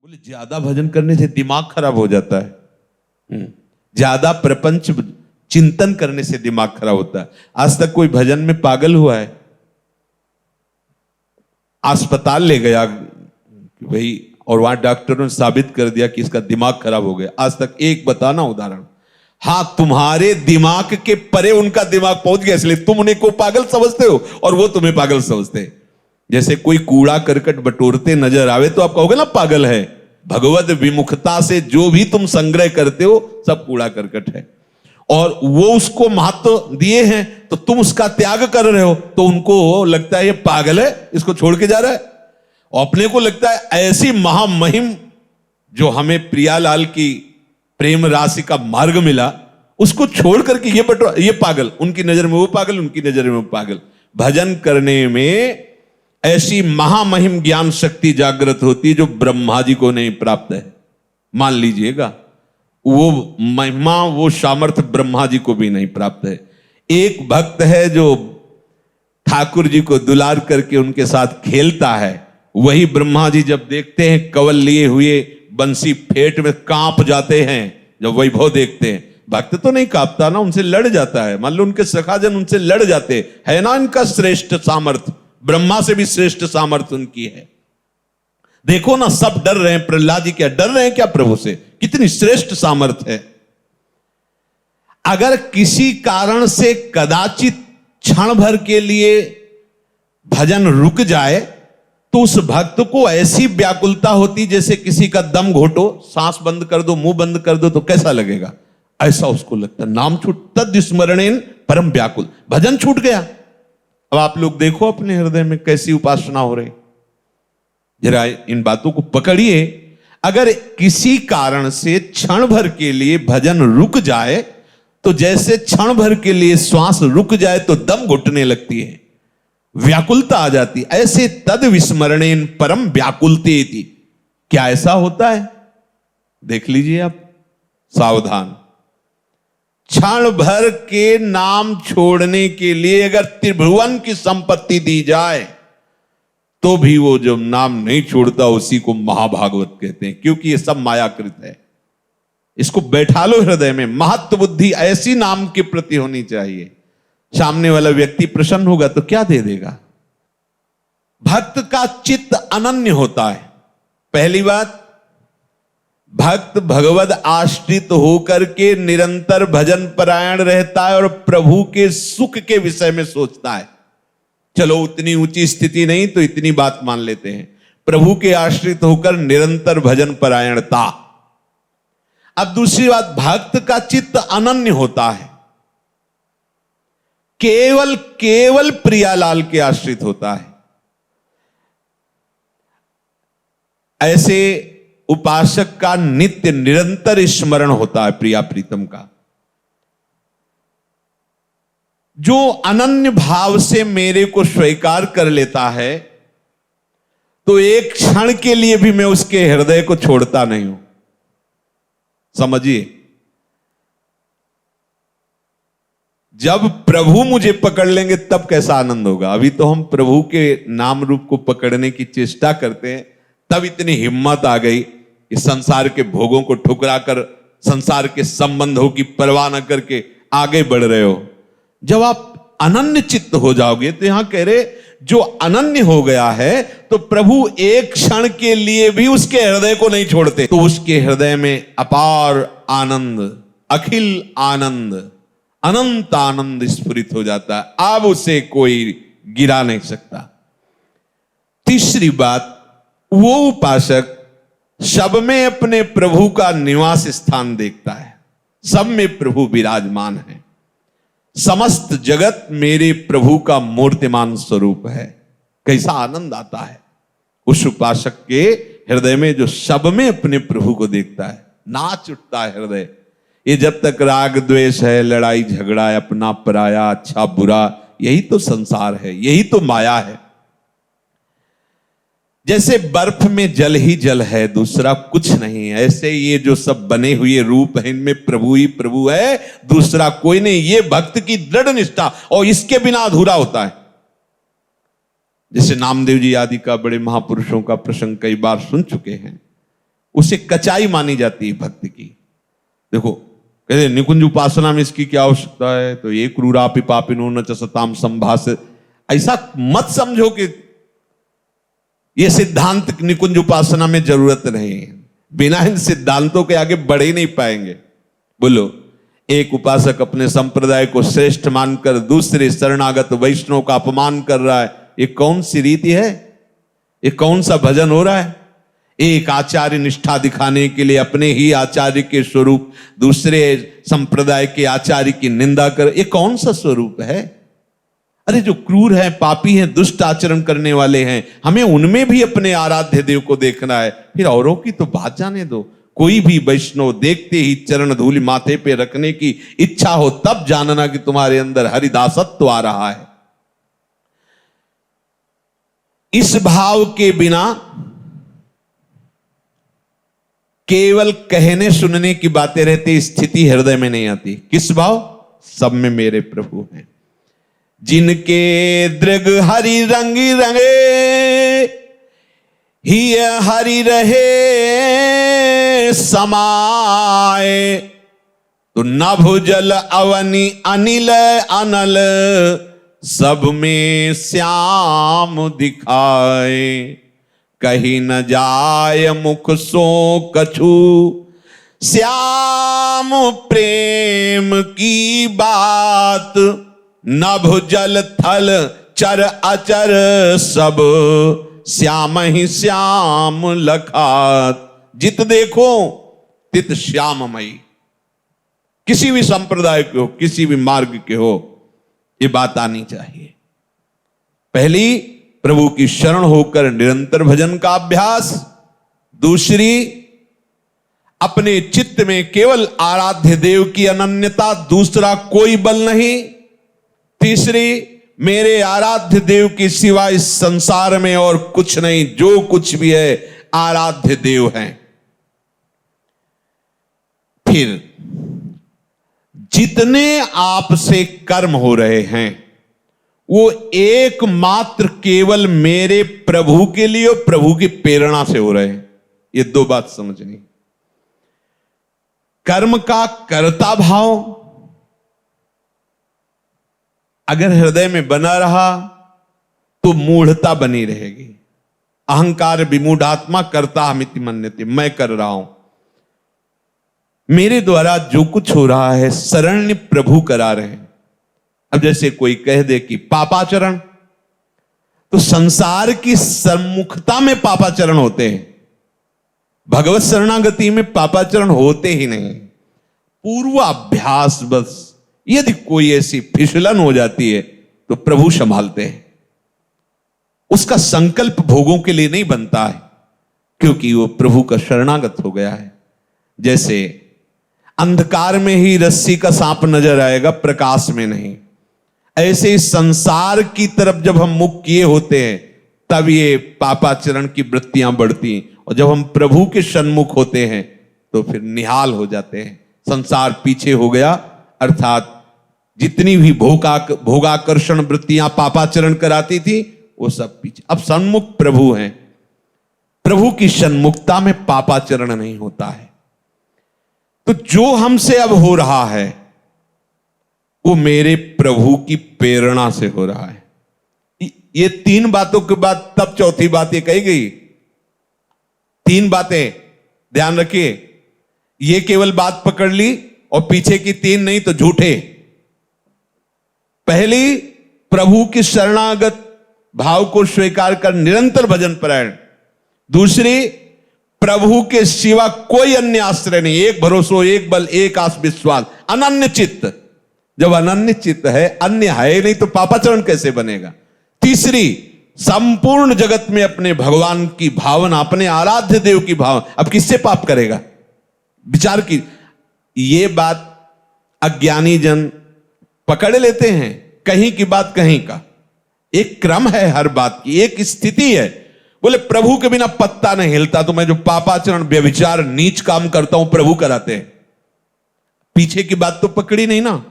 बोले ज्यादा भजन करने से दिमाग खराब हो जाता है। ज्यादा प्रपंच चिंतन करने से दिमाग खराब होता है। आज तक कोई भजन में पागल हुआ है? अस्पताल ले गया भाई और वहां डॉक्टरों ने साबित कर दिया कि इसका दिमाग खराब हो गया। आज तक एक बताना उदाहरण। हाँ, तुम्हारे दिमाग के परे उनका दिमाग पहुंच गया, इसलिए तुम उन्हें को पागल समझते हो और वो तुम्हें पागल समझते हैं। जैसे कोई कूड़ा करकट बटोरते नजर आवे तो आप कहोगे ना पागल है। भगवत विमुखता से जो भी तुम संग्रह करते हो सब कूड़ा करकट है, और वो उसको महत्व दिए हैं तो तुम उसका त्याग कर रहे हो, तो उनको लगता है ये पागल है, इसको छोड़ के जा रहा है। और अपने को लगता है ऐसी महामहिम जो हमें प्रियालाल की प्रेम राशि का मार्ग मिला, उसको छोड़ करके ये पागल, उनकी नजर में वो पागल, उनकी नजर में वो पागल। भजन करने में ऐसी महामहिम ज्ञान शक्ति जागृत होती जो ब्रह्मा जी को नहीं प्राप्त है। मान लीजिएगा, वो महिमा, वो सामर्थ्य ब्रह्मा जी को भी नहीं प्राप्त है। एक भक्त है जो ठाकुर जी को दुलार करके उनके साथ खेलता है, वही ब्रह्मा जी जब देखते हैं कवल लिए हुए बंसी फेट में कांप जाते हैं जब वैभव देखते हैं। भक्त तो नहीं कांपता ना, उनसे लड़ जाता है। मान लो उनके सखाजन उनसे लड़ जाते है ना, इनका श्रेष्ठ सामर्थ्य, ब्रह्मा से भी श्रेष्ठ सामर्थ्य उनकी है। देखो ना, सब डर रहे हैं। प्रहलाद जी क्या डर रहे हैं क्या प्रभु से? कितनी श्रेष्ठ सामर्थ्य है। अगर किसी कारण से कदाचित क्षण भर के लिए भजन रुक जाए तो उस भक्त को ऐसी व्याकुलता होती जैसे किसी का दम घोटो, सांस बंद कर दो, मुंह बंद कर दो तो कैसा लगेगा, ऐसा उसको लगता। नाम छूट तद स्मरणेन परम व्याकुल, भजन छूट गया। अब आप लोग देखो अपने हृदय में कैसी उपासना हो रही। जरा इन बातों को पकड़िए। अगर किसी कारण से क्षण भर के लिए भजन रुक जाए तो जैसे क्षण भर के लिए श्वास रुक जाए तो दम घुटने लगती है, व्याकुलता आ जाती। ऐसे तद विस्मरणेन परम व्याकुलतेति, क्या ऐसा होता है? देख लीजिए आप, सावधान। क्षण भर के नाम छोड़ने के लिए अगर त्रिभुवन की संपत्ति दी जाए तो भी वो जो नाम नहीं छोड़ता उसी को महाभागवत कहते हैं, क्योंकि ये सब मायाकृत है। इसको बैठा लो हृदय में। महत्व बुद्धि ऐसी नाम के प्रति होनी चाहिए, सामने वाला व्यक्ति प्रसन्न होगा तो क्या दे देगा। भक्त का चित्त अनन्य होता है। पहली बात, भक्त भगवद आश्रित होकर के निरंतर भजन परायण रहता है और प्रभु के सुख के विषय में सोचता है। चलो उतनी ऊंची स्थिति नहीं तो इतनी बात मान लेते हैं, प्रभु के आश्रित होकर निरंतर भजन परायणता। अब दूसरी बात, भक्त का चित्त अनन्य होता है, केवल प्रियालाल के आश्रित होता है। ऐसे उपासक का नित्य निरंतर स्मरण होता है प्रिया प्रीतम का। जो अनन्य भाव से मेरे को स्वीकार कर लेता है तो एक क्षण के लिए भी मैं उसके हृदय को छोड़ता नहीं हूं। समझिए, जब प्रभु मुझे पकड़ लेंगे तब कैसा आनंद होगा। अभी तो हम प्रभु के नाम रूप को पकड़ने की चेष्टा करते हैं, तब इतनी हिम्मत आ गई कि संसार के भोगों को ठुकरा कर, संसार के संबंधों की परवाह न करके आगे बढ़ रहे हो। जब आप अनन्य चित्त हो जाओगे, तो यहां कह रहे जो अनन्य हो गया है तो प्रभु एक क्षण के लिए भी उसके हृदय को नहीं छोड़ते, तो उसके हृदय में अपार आनंद, अखिल आनंद, अनंत आनंद स्फुरित हो जाता है। अब उसे कोई गिरा नहीं सकता। तीसरी बात, वो उपासक सब में अपने प्रभु का निवास स्थान देखता है। सब में प्रभु विराजमान है। समस्त जगत मेरे प्रभु का मूर्तिमान स्वरूप है। कैसा आनंद आता है उस उपासक के हृदय में जो सब में अपने प्रभु को देखता है। नाच उठता है हृदय। ये जब तक राग द्वेष है, लड़ाई झगड़ा है, अपना पराया, अच्छा बुरा, यही तो संसार है, यही तो माया है। जैसे बर्फ में जल ही जल है, दूसरा कुछ नहीं है, ऐसे ये जो सब बने हुए रूप है इनमें प्रभु ही प्रभु है, दूसरा कोई नहीं। ये भक्त की दृढ़ निष्ठा, और इसके बिना अधूरा होता है। जैसे नामदेव जी आदि का, बड़े महापुरुषों का प्रसंग कई बार सुन चुके हैं। उसे कचाई मानी जाती है भक्ति की। देखो कहते निकुंज उपासना में इसकी क्या आवश्यकता है, तो ये क्रूरापि पापिनो न च सताम संभास, ऐसा मत समझो कि ये सिद्धांत निकुंज उपासना में जरूरत नहीं। बिना इन सिद्धांतों के आगे बढ़ ही नहीं पाएंगे। बोलो, एक उपासक अपने संप्रदाय को श्रेष्ठ मानकर दूसरे शरणागत वैष्णव का अपमान कर रहा है, ये कौन सी रीति है? ये कौन सा भजन हो रहा है? एक आचार्य निष्ठा दिखाने के लिए अपने ही आचार्य के स्वरूप दूसरे संप्रदाय के आचार्य की निंदा कर, ये कौन सा स्वरूप है? अरे जो क्रूर है, पापी है, दुष्ट आचरण करने वाले हैं, हमें उनमें भी अपने आराध्य देव को देखना है, फिर औरों की तो बात जाने दो। कोई भी वैष्णव देखते ही चरण धूलि माथे पे रखने की इच्छा हो तब जानना कि तुम्हारे अंदर हरिदासत्व आ रहा है। इस भाव के बिना केवल कहने सुनने की बातें रहती, स्थिति हृदय में नहीं आती। किस भाव? सब में मेरे प्रभु हैं। जिनके दृग हरि रंगी रंगे, ही हरि रहे समाए, तो नभ जल अवनि अनिल अनल, सब में श्याम दिखाए। कहीं न जाय मुख सो कछु, श्याम प्रेम की बात। नभ जल थल चर अचर, सब श्याम ही श्याम लखात। जित देखो तित श्याममयी। किसी भी संप्रदाय के हो, किसी भी मार्ग के हो, ये बात आनी चाहिए। पहली, प्रभु की शरण होकर निरंतर भजन का अभ्यास। दूसरी, अपने चित्त में केवल आराध्य देव की अनन्यता, दूसरा कोई बल नहीं। तीसरी, मेरे आराध्य देव के सिवा इस संसार में और कुछ नहीं, जो कुछ भी है आराध्य देव हैं। फिर जितने आपसे कर्म हो रहे हैं वो एकमात्र केवल मेरे प्रभु के लिए और प्रभु की प्रेरणा से हो रहे हैं। ये दो बात समझनी। कर्म का कर्ता भाव अगर हृदय में बना रहा तो मूढ़ता बनी रहेगी। अहंकार विमूढ़ात्मा कर्ता हमिति मन्यते, मैं कर रहा हूं, मेरे द्वारा जो कुछ हो रहा है शरण्य प्रभु करा रहे हैं। अब जैसे कोई कह दे कि पापाचरण, तो संसार की सम्मुखता में पापाचरण होते हैं, भगवत शरणागति में पापाचरण होते ही नहीं। पूर्वाभ्यास बस। यदि कोई ऐसी फिसलन हो जाती है तो प्रभु संभालते हैं। उसका संकल्प भोगों के लिए नहीं बनता है, क्योंकि वो प्रभु का शरणागत हो गया है। जैसे अंधकार में ही रस्सी का सांप नजर आएगा, प्रकाश में नहीं। ऐसे संसार की तरफ जब हम मुख किए होते हैं तब ये पापाचरण की वृत्तियां बढ़ती, और जब हम प्रभु के सन्मुख होते हैं तो फिर निहाल हो जाते हैं। संसार पीछे हो गया, अर्थात जितनी भी भोगाकर्षण वृत्तियां पापाचरण कराती थी वो सब पीछे। अब सन्मुख प्रभु हैं, प्रभु की सन्मुखता में पापाचरण नहीं होता है। तो जो हमसे अब हो रहा है वो मेरे प्रभु की प्रेरणा से हो रहा है। ये तीन बातों के बाद तब चौथी बात ये कही गई। तीन बातें ध्यान रखिए, ये केवल बात पकड़ ली और पीछे की तीन नहीं तो झूठे। पहली, प्रभु की शरणागत भाव को स्वीकार कर निरंतर भजन परायण। दूसरी, प्रभु के सिवा कोई अन्य आश्रय नहीं, एक भरोसो, एक बल, एक आस विश्वास, अनन्य चित्त। जब अनन्य चित्त है, अन्य है नहीं, तो पापाचरण कैसे बनेगा। तीसरी, संपूर्ण जगत में अपने भगवान की भावना, अपने आराध्य देव की भावना। अब किससे पाप करेगा? विचार की। ये बात अज्ञानी जन पकड़ लेते हैं, कहीं की बात कहीं का। एक क्रम है हर बात की, एक स्थिति है। बोले प्रभु के बिना पत्ता नहीं हिलता, तो मैं जो पापाचरण, व्यभिचार, नीच काम करता हूं प्रभु कराते हैं। पीछे की बात तो पकड़ी नहीं ना,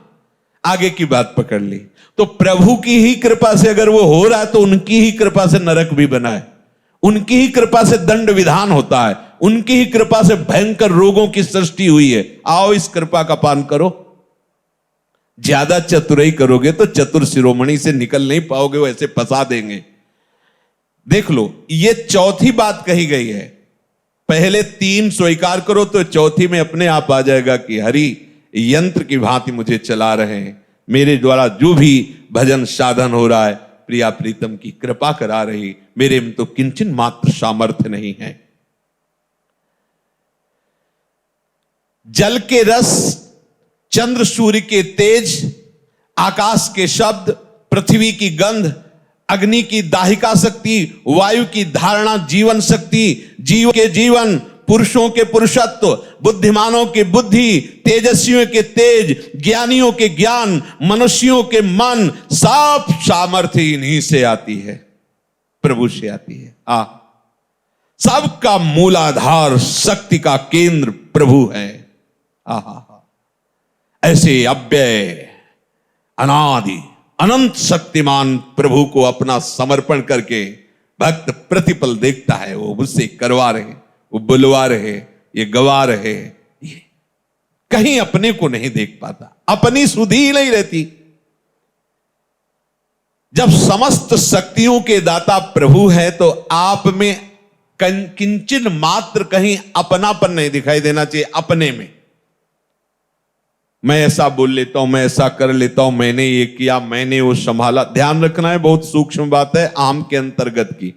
आगे की बात पकड़ ली। तो प्रभु की ही कृपा से अगर वो हो रहा है तो उनकी ही कृपा से नरक भी बना है, उनकी ही कृपा से दंड विधान होता है। उनकी ही कृपा से भयंकर रोगों की सृष्टि हुई है। आओ इस कृपा का पान करो। ज्यादा चतुराई करोगे तो चतुर शिरोमणि से निकल नहीं पाओगे, वो ऐसे फंसा देंगे। देख लो, ये चौथी बात कही गई है। पहले 3 स्वीकार करो तो चौथी में अपने आप आ जाएगा कि हरि यंत्र की भांति मुझे चला रहे हैं, मेरे द्वारा जो भी भजन साधन हो रहा है प्रिया प्रीतम की कृपा करा रही, मेरे में तो किंचन मात्र सामर्थ्य नहीं है। जल के रस, चंद्र सूर्य के तेज, आकाश के शब्द, पृथ्वी की गंध, अग्नि की दाहिका शक्ति, वायु की धारणा जीवन शक्ति, जीव के जीवन, पुरुषों के पुरुषत्व, बुद्धिमानों की बुद्धि, तेजस्वियों के तेज, ज्ञानियों के ज्ञान, मनुष्यों के मन, सब सामर्थ्य इन्हीं से आती है, प्रभु से आती है। सबका मूलाधार, शक्ति का केंद्र प्रभु है। ऐसे अव्यय, अनादि, अनंत शक्तिमान प्रभु को अपना समर्पण करके भक्त प्रतिपल देखता है, वो मुझसे करवा रहे, वो बुलवा रहे, ये गवा रहे, ये कहीं अपने को नहीं देख पाता, अपनी सुधि नहीं रहती। जब समस्त शक्तियों के दाता प्रभु है तो आप में किंचन मात्र कहीं अपनापन नहीं दिखाई देना चाहिए। अपने में मैं ऐसा बोल लेता हूं, मैं ऐसा कर लेता हूं, मैंने ये किया, मैंने वो संभाला। ध्यान रखना है, बहुत सूक्ष्म बात है, आम के अंतर्गत की।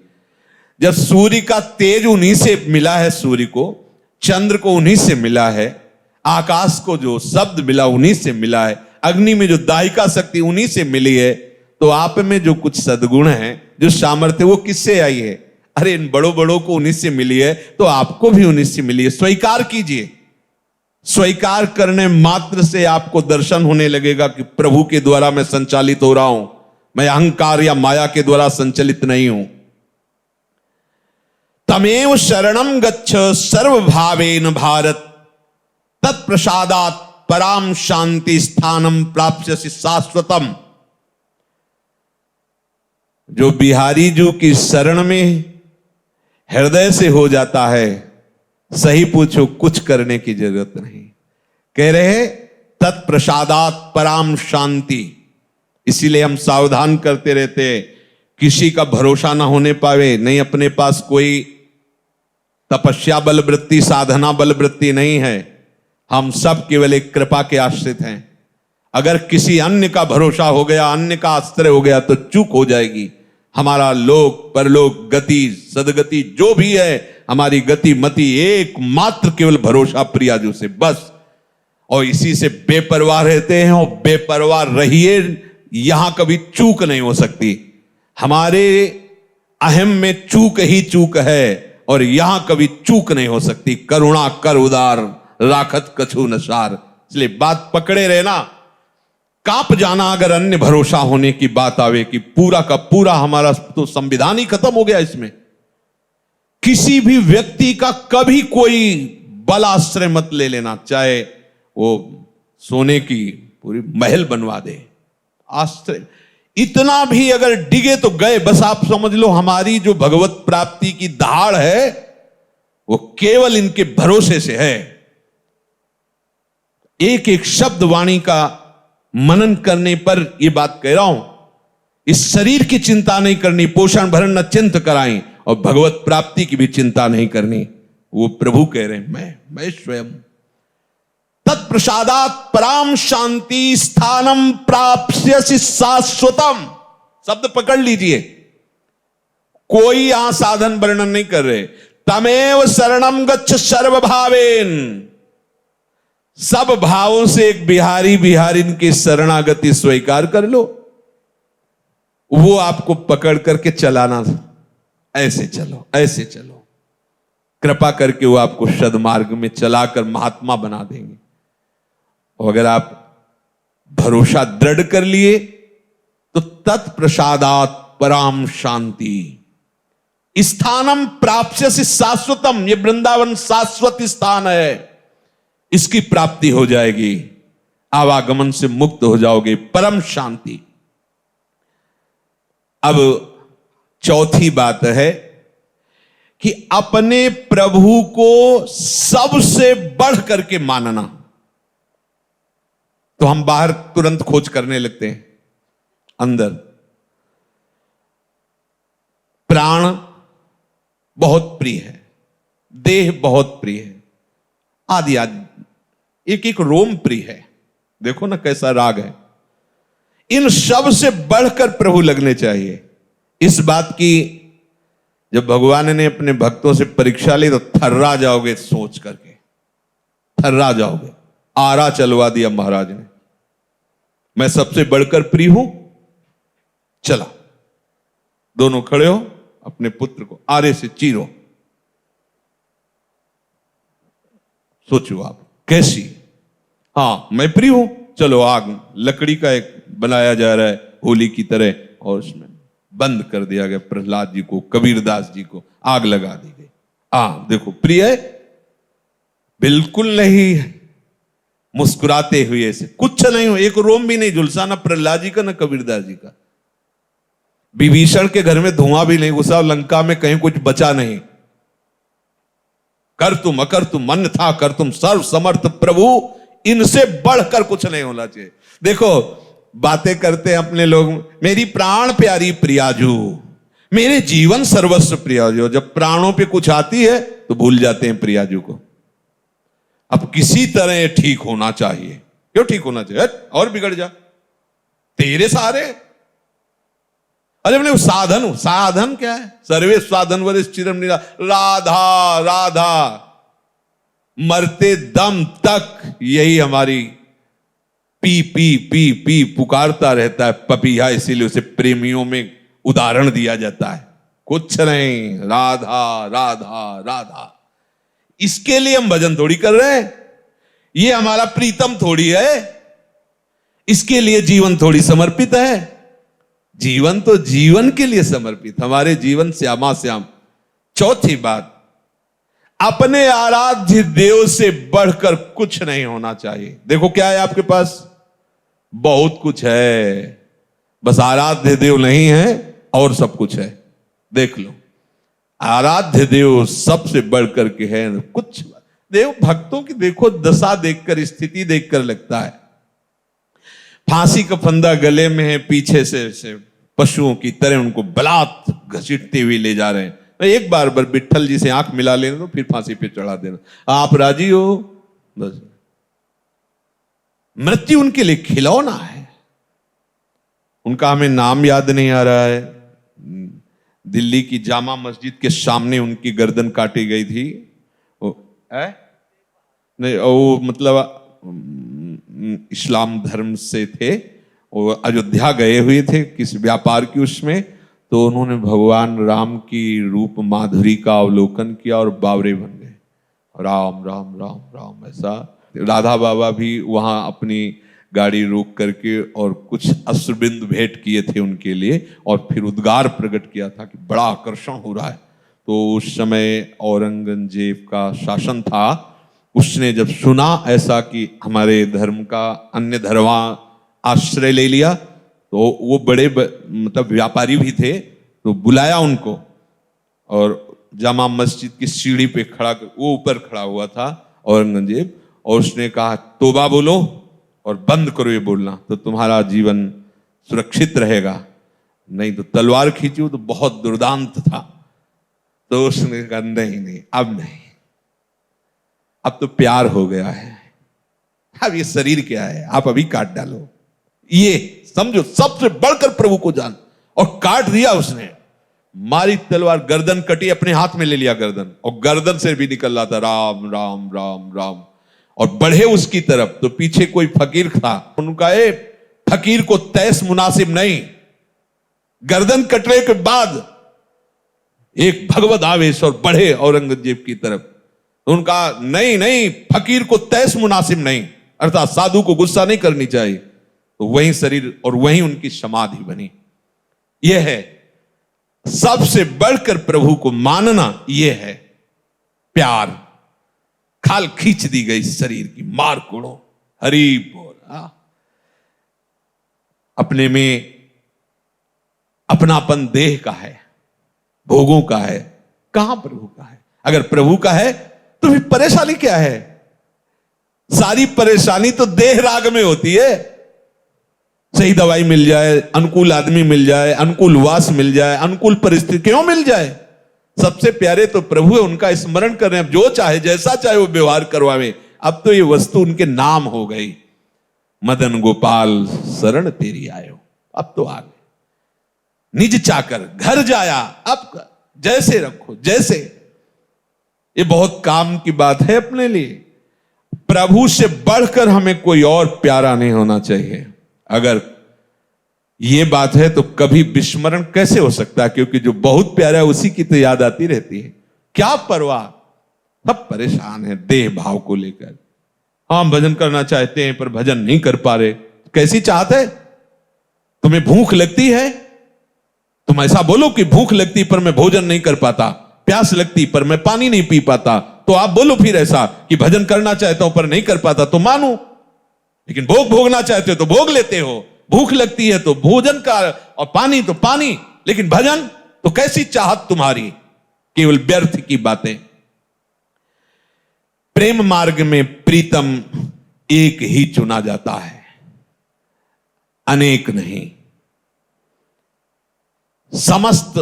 जब सूर्य का तेज उन्हीं से मिला है, सूर्य को, चंद्र को उन्हीं से मिला है, आकाश को जो शब्द मिला उन्हीं से मिला है, अग्नि में जो दाहिका शक्ति उन्हीं से मिली है, तो आप में जो कुछ सद्गुण है, जो सामर्थ्य, वो किससे आई है? अरे इन बड़ों बड़ों को उन्हीं से मिली है, तो आपको भी उन्हीं से मिली है। स्वीकार कीजिए। स्वीकार करने मात्र से आपको दर्शन होने लगेगा कि प्रभु के द्वारा मैं संचालित हो रहा हूं, मैं अहंकार या माया के द्वारा संचालित नहीं हूं। तमेव शरणम गच्छ सर्वभावेन भारत, तत्प्रसादात् पराम शांति स्थानम प्राप्स्यसि शाश्वतम। जो बिहारी जी की शरण में हृदय से हो जाता है, सही पूछो, कुछ करने की जरूरत नहीं। कह रहे तत्प्रसादात् पराम शांति। इसीलिए हम सावधान करते रहते, किसी का भरोसा ना होने पावे। नहीं, अपने पास कोई तपस्या बल वृत्ति, साधना बल वृत्ति नहीं है। हम सब केवल एक कृपा के आश्रित हैं। अगर किसी अन्य का भरोसा हो गया, अन्य का आश्रय हो गया, तो चूक हो जाएगी। हमारा लोक परलोक गति सदगति जो भी है, हमारी गति मति एकमात्र केवल भरोसा प्रियाजू से, बस। और इसी से बेपरवाह रहते हैं, और बेपरवाह रहिए, यहां कभी चूक नहीं हो सकती। हमारे अहम में चूक ही चूक है, और यहां कभी चूक नहीं हो सकती। करुणा कर उदार, राखत कछु नसार। इसलिए बात पकड़े रहना। कांप जाना अगर अन्य भरोसा होने की बात आवे कि पूरा का पूरा हमारा तो संविधान ही खत्म हो गया। इसमें किसी भी व्यक्ति का कभी कोई बल आश्रय मत ले लेना, चाहे वो सोने की पूरी महल बनवा दे, आश्रय इतना भी अगर डिगे तो गए। बस आप समझ लो, हमारी जो भगवत प्राप्ति की दहाड़ है वो केवल इनके भरोसे से है। एक एक शब्द वाणी का मनन करने पर यह बात कह रहा हूं। इस शरीर की चिंता नहीं करनी, पोषण भरण न चिंत कराई, और भगवत प्राप्ति की भी चिंता नहीं करनी। वो प्रभु कह रहे हैं, मैं स्वयं। तत्प्रसादात् पराम शांति स्थानम प्राप्स्यसि शाश्वतम। शब्द पकड़ लीजिए, कोई यहां साधन वर्णन नहीं कर रहे। तमेव शरणम गच्छ सर्वभावेन। सब भावों से एक बिहारी बिहारिन की शरणागति स्वीकार कर लो, वो आपको पकड़ करके चलाना। ऐसे चलो, ऐसे चलो, कृपा करके वो आपको सद्मार्ग में चलाकर महात्मा बना देंगे। और अगर आप भरोसा दृढ़ कर लिए तो तत्प्रसादात् पराम शांति स्थानम प्राप्स्यसि शाश्वतम। ये वृंदावन शाश्वत स्थान है, इसकी प्राप्ति हो जाएगी। आवागमन से मुक्त हो जाओगे, परम शांति। अब चौथी बात है कि अपने प्रभु को सबसे बढ़ करके मानना, तो हम बाहर तुरंत खोज करने लगते हैं। अंदर प्राण बहुत प्रिय है, देह बहुत प्रिय है, आदि आदि एक एक रोम प्रिय है। देखो ना कैसा राग है। इन सब से बढ़कर प्रभु लगने चाहिए। इस बात की जब भगवान ने अपने भक्तों से परीक्षा ली तो थर्रा जाओगे, सोच करके थर्रा जाओगे। आरा चलवा दिया महाराज ने, मैं सबसे बढ़कर प्रिय हूं। चला, दोनों खड़े हो, अपने पुत्र को आरे से चीरो। सोचो आप कैसी, हाँ मैं प्रिय हूं, चलो आग, लकड़ी का एक बनाया जा रहा है होली की तरह, और उसमें बंद कर दिया गया प्रहलाद जी को, कबीरदास जी को आग लगा दी गई। देखो प्रिय है, बिल्कुल नहीं। मुस्कुराते हुए ऐसे, कुछ नहीं हो, एक रोम भी नहीं झुलसा, ना प्रहलाद जी का ना कबीरदास जी का। विभीषण के घर में धुआं भी नहीं घुसा, लंका में कहीं कुछ बचा नहीं। कर तुम अकर तुम मन था, कर तुम सर्व समर्थ प्रभु, इनसे बढ़कर कुछ नहीं होना चाहिए। देखो बातें करते हैं अपने लोग, मेरी प्राण प्यारी प्रियाजू, मेरे जीवन सर्वस्व प्रियाजू। जब प्राणों पे कुछ आती है तो भूल जाते हैं प्रियाजू को। अब किसी तरह ठीक होना चाहिए। क्यों ठीक होना चाहिए? और बिगड़ जा, तेरे सहारे। अरे मैंने साधन हूं, साधन क्या है? सर्वे साधन वरिष्ठ चिरम नीला, राधा राधा, मरते दम तक यही हमारी पी पी पी पी पुकारता रहता है पपीहा, इसीलिए उसे प्रेमियों में उदाहरण दिया जाता है। कुछ नहीं, राधा राधा राधा। इसके लिए हम भजन थोड़ी कर रहे हैं, ये हमारा प्रीतम थोड़ी है, इसके लिए जीवन थोड़ी समर्पित है। जीवन तो जीवन के लिए समर्पित, हमारे जीवन श्यामा श्याम। चौथी बात, अपने आराध्य देव से बढ़कर कुछ नहीं होना चाहिए। देखो क्या है आपके पास, बहुत कुछ है, बस आराध्य देव नहीं है और सब कुछ है। देख लो, आराध्य देव सबसे बढ़कर के है। कुछ देव भक्तों की देखो दशा देखकर, स्थिति देखकर लगता है फांसी का फंदा गले में है, पीछे से पशुओं की तरह उनको बलात् घसीटते हुए ले जा रहे हैं। एक बार विट्ठल जी से आंख मिला लेना तो फिर फांसी पे चढ़ा देना। आप राजी हो? बस मृत्यु उनके लिए खिलौना है। उनका हमें नाम याद नहीं आ रहा है। दिल्ली की जामा मस्जिद के सामने उनकी गर्दन काटी गई थी। नहीं, वो मतलब इस्लाम धर्म से थे, वो अयोध्या गए हुए थे किसी व्यापार की उसमें, तो उन्होंने भगवान राम की रूप माधुरी का अवलोकन किया और बावरे बन गए। राम राम राम राम ऐसा। राधा बाबा भी वहां अपनी गाड़ी रोक करके और कुछ अश्रुबिंदु भेंट किए थे उनके लिए, और फिर उद्गार प्रकट किया था कि बड़ा आकर्षण हो रहा है। तो उस समय औरंगजेब का शासन था। उसने जब सुना ऐसा कि हमारे धर्म का अन्य धर्मा आश्रय ले लिया, तो वो बड़े मतलब व्यापारी भी थे, तो बुलाया उनको, और जामा मस्जिद की सीढ़ी पे खड़ा, वो ऊपर खड़ा हुआ था औरंगजेब, और उसने कहा तौबा बोलो और बंद करो ये बोलना, तो तुम्हारा जीवन सुरक्षित रहेगा, नहीं तो तलवार खींची। तो बहुत दुर्दांत था। तो उसने कहा नहीं नहीं, अब नहीं, अब तो प्यार हो गया है, अब ये शरीर क्या है, आप अभी काट डालो। ये समझो सबसे बढ़कर प्रभु को जान। और काट दिया उसने, मारी तलवार, गर्दन कटी, अपने हाथ में ले लिया गर्दन, और गर्दन से भी निकल रहा था राम राम राम राम। और बढ़े उसकी तरफ तो पीछे कोई फकीर था। उनका फकीर को तैस मुनासिब नहीं। गर्दन कटने के बाद एक भगवत आवेश और बढ़े औरंगजेब की तरफ। उनका नहीं नहीं, फकीर को तैस मुनासिब नहीं, अर्थात साधु को गुस्सा नहीं करनी चाहिए। तो वही शरीर और वही उनकी समाधि बनी। यह है सबसे बढ़कर प्रभु को मानना, यह है प्यार। खाल खींच दी गई शरीर की, मार कोड़ो, हरि बोल। अपने में अपनापन देह का है, भोगों का है, कहां प्रभु का है? अगर प्रभु का है तो फिर परेशानी क्या है? सारी परेशानी तो देह राग में होती है। सही दवाई मिल जाए, अनुकूल आदमी मिल जाए, अनुकूल वास मिल जाए, अनुकूल परिस्थिति क्यों मिल जाए? सबसे प्यारे तो प्रभु है, उनका स्मरण कर रहे हैं। जो चाहे जैसा चाहे वो व्यवहार करवावे। अब तो ये वस्तु उनके नाम हो गई। मदन गोपाल शरण तेरी आयो, अब तो आ गए। निज चाकर घर जाया, अब जैसे रखो जैसे। ये बहुत काम की बात है अपने लिए। प्रभु से बढ़कर हमें कोई और प्यारा नहीं होना चाहिए। अगर ये बात है तो कभी विस्मरण कैसे हो सकता है? क्योंकि जो बहुत प्यारा है उसी की तो याद आती रहती है। क्या परवाह, सब परेशान है देह भाव को लेकर। हम भजन करना चाहते हैं पर भजन नहीं कर पा रहे। कैसी चाहत है? तुम्हें भूख लगती है, तुम ऐसा बोलो कि भूख लगती पर मैं भोजन नहीं कर पाता, प्यास लगती पर मैं पानी नहीं पी पाता। तो आप बोलो फिर ऐसा कि भजन करना चाहता हूं पर नहीं कर पाता, तो मानो। लेकिन भोग भोगना चाहते हो तो भोग लेते हो। भूख लगती है तो भोजन का, और पानी तो पानी, लेकिन भजन तो कैसी चाहत तुम्हारी? केवल व्यर्थ की बातें। प्रेम मार्ग में प्रीतम एक ही चुना जाता है, अनेक नहीं। समस्त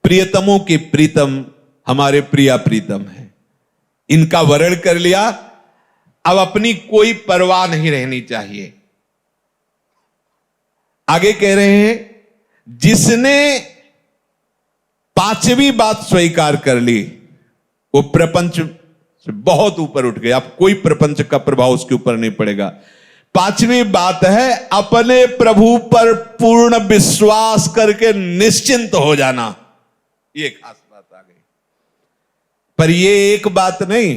प्रियतमों के प्रीतम हमारे प्रिया प्रीतम है। इनका वर्ण कर लिया, अब अपनी कोई परवाह नहीं रहनी चाहिए। आगे कह रहे हैं, जिसने पांचवी बात स्वीकार कर ली वो प्रपंच से बहुत ऊपर उठ गया। अब कोई प्रपंच का प्रभाव उसके ऊपर नहीं पड़ेगा। पांचवी बात है अपने प्रभु पर पूर्ण विश्वास करके निश्चिंत हो जाना। ये खास बात आ गई। पर ये एक बात नहीं,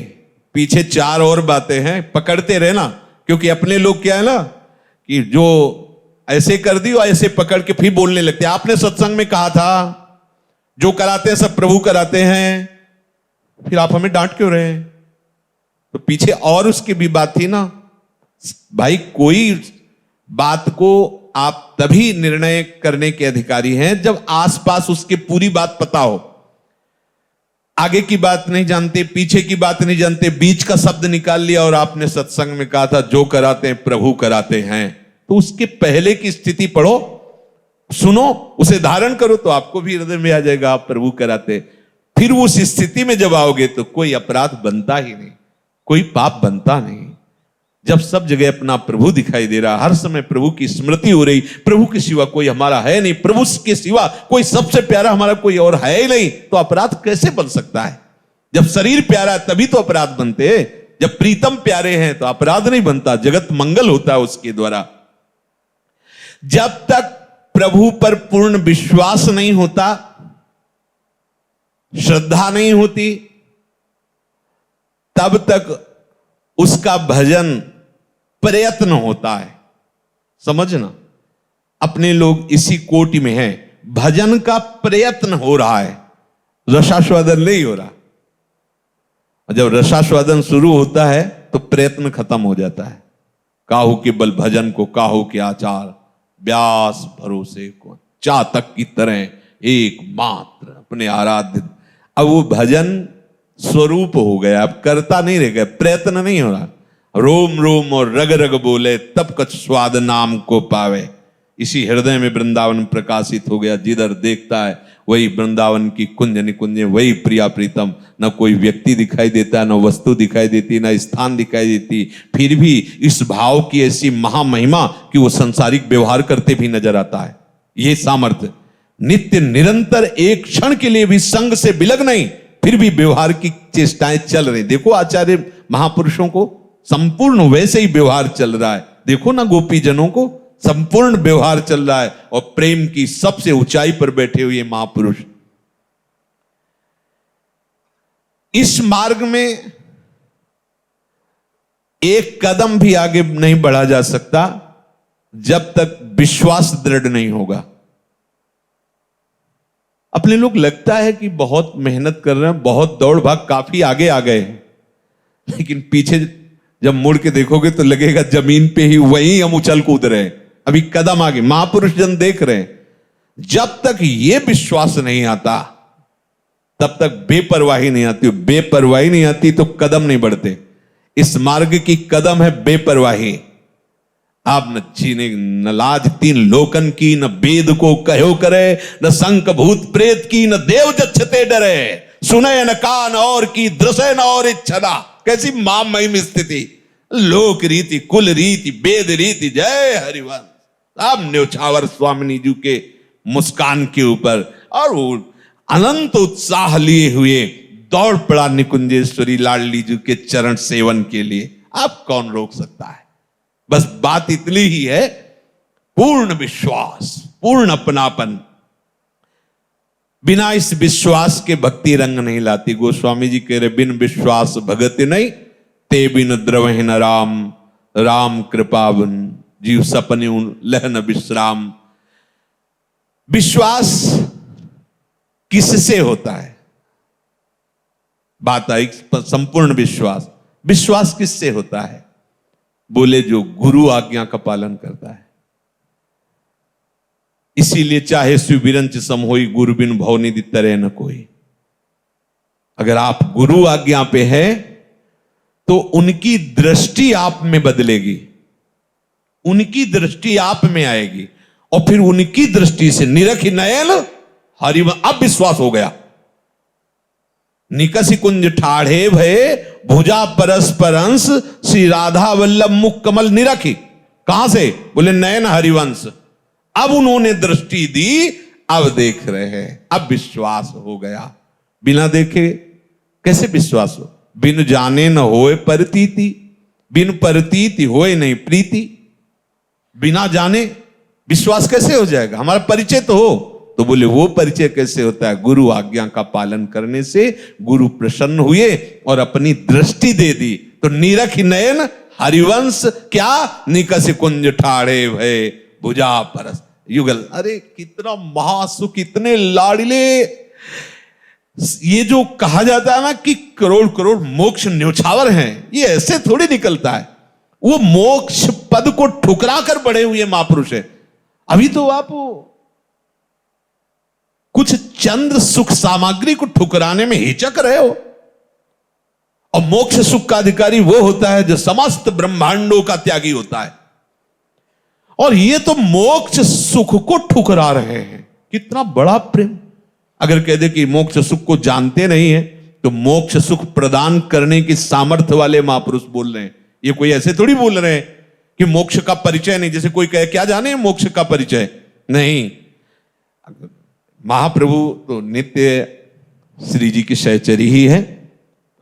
पीछे चार और बातें हैं, पकड़ते रहना। क्योंकि अपने लोग क्या है ना कि जो ऐसे कर दी और ऐसे पकड़ के फिर बोलने लगते हैं। आपने सत्संग में कहा था जो कराते हैं सब प्रभु कराते हैं, फिर आप हमें डांट क्यों रहे हैं? तो पीछे और उसकी भी बात थी ना भाई। कोई बात को आप तभी निर्णय करने के अधिकारी हैं जब आसपास उसके पूरी बात पता हो। आगे की बात नहीं जानते, पीछे की बात नहीं जानते, बीच का शब्द निकाल लिया और आपने सत्संग में कहा था जो कराते हैं प्रभु कराते हैं। तो उसके पहले की स्थिति पढ़ो, सुनो, उसे धारण करो तो आपको भी हृदय में आ जाएगा आप प्रभु कराते। फिर उस स्थिति में जब आओगे तो कोई अपराध बनता ही नहीं, कोई पाप बनता नहीं। जब सब जगह अपना प्रभु दिखाई दे रहा, हर समय प्रभु की स्मृति हो रही, प्रभु के सिवा कोई हमारा है नहीं, प्रभु के सिवा कोई सबसे प्यारा हमारा कोई और है ही नहीं, तो अपराध कैसे बन सकता है? जब शरीर प्यारा है तभी तो अपराध बनते हैं। जब प्रीतम प्यारे हैं तो अपराध नहीं बनता, जगत मंगल होता है उसके द्वारा। जब तक प्रभु पर पूर्ण विश्वास नहीं होता, श्रद्धा नहीं होती, तब तक उसका भजन प्रयत्न होता है। समझना, अपने लोग इसी कोटि में हैं। भजन का प्रयत्न हो रहा है, रसास्वादन नहीं हो रहा। और जब रसास्वादन शुरू होता है तो प्रयत्न खत्म हो जाता है। काहू के बल भजन को काहू के आचार, व्यास भरोसे को चातक की तरह एक मात्र अपने आराध्य। अब वो भजन स्वरूप हो गया, अब करता नहीं रह गया, प्रयत्न नहीं हो रहा। रोम रोम और रग रग बोले तब कछ स्वाद नाम को पावे। इसी हृदय में वृंदावन प्रकाशित हो गया। जिधर देखता है वही वृंदावन की कुंज निकुंजे, वही प्रिया प्रीतम। न कोई व्यक्ति दिखाई देता है, न वस्तु दिखाई देती, न स्थान दिखाई देती। फिर भी इस भाव की ऐसी महामहिमा कि वो संसारिक व्यवहार करते भी नजर आता है। ये सामर्थ्य नित्य निरंतर, एक क्षण के लिए भी संग से विलग नहीं, फिर भी व्यवहार की चेष्टाएं चल रही। देखो आचार्य महापुरुषों को संपूर्ण वैसे ही व्यवहार चल रहा है। देखो ना गोपी जनों को संपूर्ण व्यवहार चल रहा है, और प्रेम की सबसे ऊंचाई पर बैठे हुए महापुरुष। इस मार्ग में एक कदम भी आगे नहीं बढ़ा जा सकता जब तक विश्वास दृढ़ नहीं होगा। अपने लोग लगता है कि बहुत मेहनत कर रहे हैं, बहुत दौड़ भाग, काफी आगे आ गए हैं, लेकिन पीछे जब मुड़ के देखोगे तो लगेगा जमीन पे ही वहीं हम उछल कूद रहे हैं, अभी कदम आगे। महापुरुष जन देख रहे हैं। जब तक ये विश्वास नहीं आता तब तक बेपरवाही नहीं आती। बेपरवाही नहीं आती तो कदम नहीं बढ़ते। इस मार्ग की कदम है बेपरवाही। आप न चीने न लाज तीन लोकन की, न वेद को कहो करे, न शंख भूत प्रेत की, न देव जच्छते डरे, सुने न कान और की, दृश्य न और इच्छा। कैसी मां महिम स्थिति, लोक रीति, कुल रीति, वेद रीति, जय हरिवंश। आप न्योछावर स्वामिनी जी के मुस्कान के ऊपर और वो अनंत उत्साह लिए हुए दौड़ पड़ा निकुंजेश्वरी लाडली जी के चरण सेवन के लिए। आप कौन रोक सकता है? बस बात इतनी ही है, पूर्ण विश्वास, पूर्ण अपनापन। बिना इस विश्वास के भक्ति रंग नहीं लाती। गोस्वामी जी कह रहे, बिन विश्वास भगति नहीं, ते बिन द्रवहि न राम, राम कृपा बिन जीव सपने लहन विश्राम। विश्वास किससे होता है? बात आई संपूर्ण विश्वास। विश्वास किससे होता है? बोले जो गुरु आज्ञा का पालन करता है। इसीलिए चाहे सुबिरंच सम होई, गुरु बिन भवनिधि तरह न कोई। अगर आप गुरु आज्ञा पे है तो उनकी दृष्टि आप में बदलेगी, उनकी दृष्टि आप में आएगी, और फिर उनकी दृष्टि से निरखि नयन हरिव। अब विश्वास हो गया। निकसि कुंज ठाढ़े भये, भुजा परस्पर अंश, श्री राधा वल्लभ मुख कमल निरखी। कहां से? बोले नयन हरिवंश। अब उन्होंने दृष्टि दी, अब देख रहे हैं, अब विश्वास हो गया। बिना देखे कैसे विश्वास हो? बिन जाने न होए परतीति, बिन परतीति होए नहीं प्रीति। बिना जाने विश्वास कैसे हो जाएगा? हमारा परिचय तो हो। तो बोले वो परिचय कैसे होता है? गुरु आज्ञा का पालन करने से गुरु प्रसन्न हुए और अपनी दृष्टि दे दी। तो नीरख नयन हरिवंश क्या? निकस कुंज ठाढ़े भय, भुजा परस युगल। अरे कितना महासुख, इतने लाडले। ये जो कहा जाता है ना कि करोड़ करोड़ मोक्ष न्योछावर हैं, ये ऐसे थोड़ी निकलता है। वो मोक्ष पद को ठुकरा कर बढ़े हुए महापुरुष है। अभी तो आप कुछ चंद्र सुख सामग्री को ठुकराने में हिचक रहे हो। और मोक्ष सुख का अधिकारी वो होता है जो समस्त ब्रह्मांडों का त्यागी होता है। और ये तो मोक्ष सुख को ठुकरा रहे हैं। कितना बड़ा प्रेम। अगर कह दे कि मोक्ष सुख को जानते नहीं है, तो मोक्ष सुख प्रदान करने की सामर्थ्य वाले महापुरुष बोल रहे हैं। ये कोई ऐसे थोड़ी बोल रहे हैं कि मोक्ष का परिचय नहीं। जैसे कोई कहे क्या जाने मोक्ष का परिचय नहीं। महाप्रभु तो नित्य श्री जी की सहचरी ही है।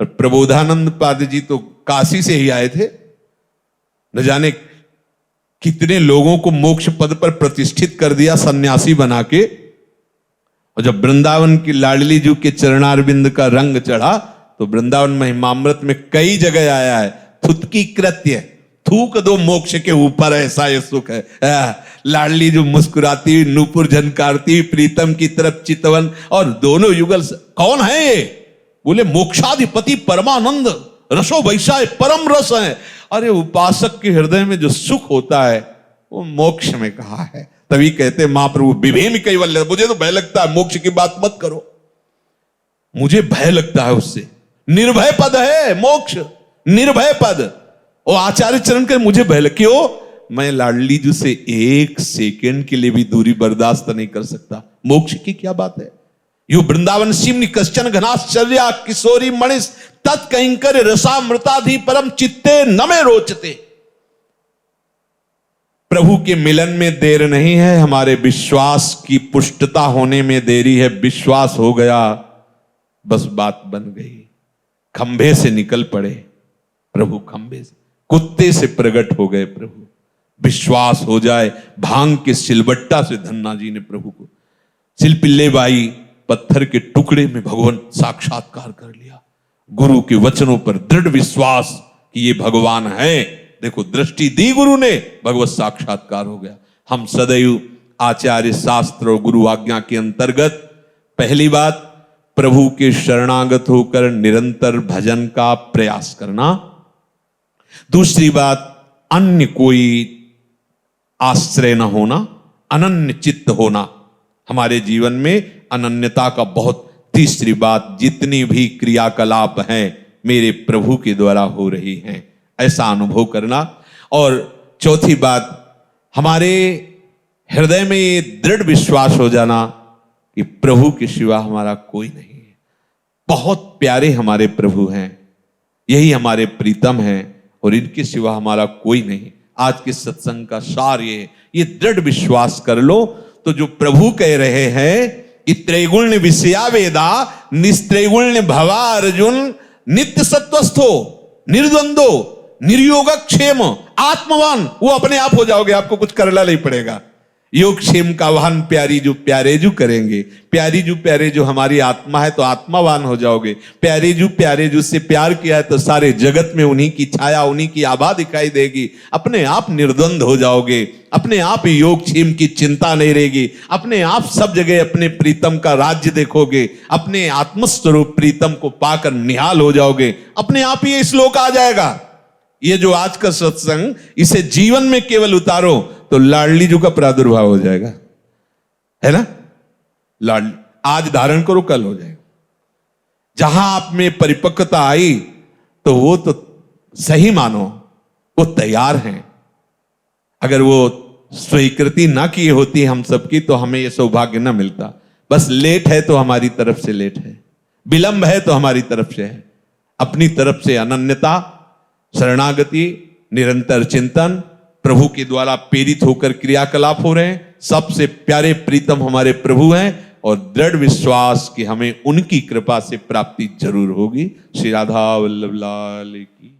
और प्रबोधानंद पाद जी तो काशी से ही आए थे। न जाने कितने लोगों को मोक्ष पद पर प्रतिष्ठित कर दिया सन्यासी बना के। और जब वृंदावन की लाडली जी के चरणारविंद का रंग चढ़ा तो वृंदावन महिमामृत में कई जगह आया है, थुतकी कृत्य, थूक दो मोक्ष के ऊपर, ऐसा ये सुख है। लाडली जो मुस्कुराती, नूपुर झनकारती, प्रीतम की तरफ चितवन, और दोनों युगल। कौन है ये? बोले मोक्षाधिपति परमानंद, रसो वैसा परम रस है। अरे उपासक के हृदय में जो सुख होता है वो मोक्ष में कहा है। तभी कहते महाप्रभु विभेम कैवल्य। मुझे तो भय लगता है, मोक्ष की बात मत करो, मुझे भय लगता है उससे। निर्भय पद है मोक्ष, निर्भय पद। और आचार्य चरण के मुझे भय लग, क्यों? मैं लाडली जी से एक सेकंड के लिए भी दूरी बर्दाश्त नहीं कर सकता। मोक्ष की क्या बात है? यू वृंदावन सिमनि कश्चन घनाश्चर्या किशोरी मणिस तत्कंकर रसामृताधि परम चित्ते न में रोचते। प्रभु के मिलन में देर नहीं है, हमारे विश्वास की पुष्टता होने में देरी है। विश्वास हो गया, बस बात बन गई। खंभे से निकल पड़े प्रभु, खंभे से, कुत्ते से प्रकट हो गए प्रभु। विश्वास हो जाए, भांग के सिलबट्टा से धन्ना जी ने प्रभु को, सिलपिल्ले बाई पत्थर के टुकड़े में भगवान साक्षात्कार कर लिया। गुरु के वचनों पर दृढ़ विश्वास कि ये भगवान है। देखो दृष्टि दी गुरु ने, भगवत साक्षात्कार हो गया। हम सदैव आचार्य शास्त्र और गुरु आज्ञा के अंतर्गत पहली बात प्रभु के शरणागत होकर निरंतर भजन का प्रयास करना। दूसरी बात अन्य कोई आश्रय न होना, अनन्य चित्त होना। हमारे जीवन में अनन्यता का बहुत तीसरी बात, जितनी भी क्रियाकलाप हैं मेरे प्रभु के द्वारा हो रही हैं, ऐसा अनुभव करना। और चौथी बात, हमारे हृदय में ये दृढ़ विश्वास हो जाना कि प्रभु के सिवा हमारा कोई नहीं है। बहुत प्यारे हमारे प्रभु हैं, यही हमारे प्रीतम हैं और इनके सिवा हमारा कोई नहीं। आज के सत्संग का सार ये दृढ़ विश्वास कर लो तो जो प्रभु कह रहे हैं कि त्रैगुण्य विषया वेदा निस्त्रैगुण्य भवा अर्जुन नित्य सत्वस्थो निर्द्वंदो निर्योगक्षेम आत्मवान, वो अपने आप हो जाओगे, आपको कुछ करना नहीं पड़ेगा। योग क्षेम का वाहन प्यारी जो प्यारे जो करेंगे, प्यारी जो प्यारे जो हमारी आत्मा है तो आत्मावान हो जाओगे। प्यारे जो से प्यार किया है तो सारे जगत में उन्हीं की छाया उन्हीं की आभा दिखाई देगी। अपने आप निर्द्वंद हो जाओगे, अपने आप योग क्षेम की चिंता नहीं रहेगी, अपने आप सब जगह अपने प्रीतम का राज्य देखोगे, अपने आत्मस्वरूप प्रीतम को पाकर निहाल हो जाओगे, अपने आप ही ये श्लोक आ जाएगा। ये जो आज का सत्संग, इसे जीवन में केवल उतारो तो लाडली जी का प्रादुर्भाव हो जाएगा, है ना। लाडली आज धारण करो, कल हो जाएगा। जहां आप में परिपक्वता आई तो वो तो सही मानो वो तैयार हैं। अगर वो स्वीकृति ना की होती हम सबकी तो हमें ये सौभाग्य ना मिलता। बस लेट है तो हमारी तरफ से लेट है, विलंब है तो हमारी तरफ से है। अपनी तरफ से अनन्यता, शरणागति, निरंतर चिंतन, प्रभु के द्वारा प्रेरित होकर क्रियाकलाप हो रहे हैं। सबसे प्यारे प्रीतम हमारे प्रभु हैं और दृढ़ विश्वास कि हमें उनकी कृपा से प्राप्ति जरूर होगी। श्री राधा वल्लभ लाल की।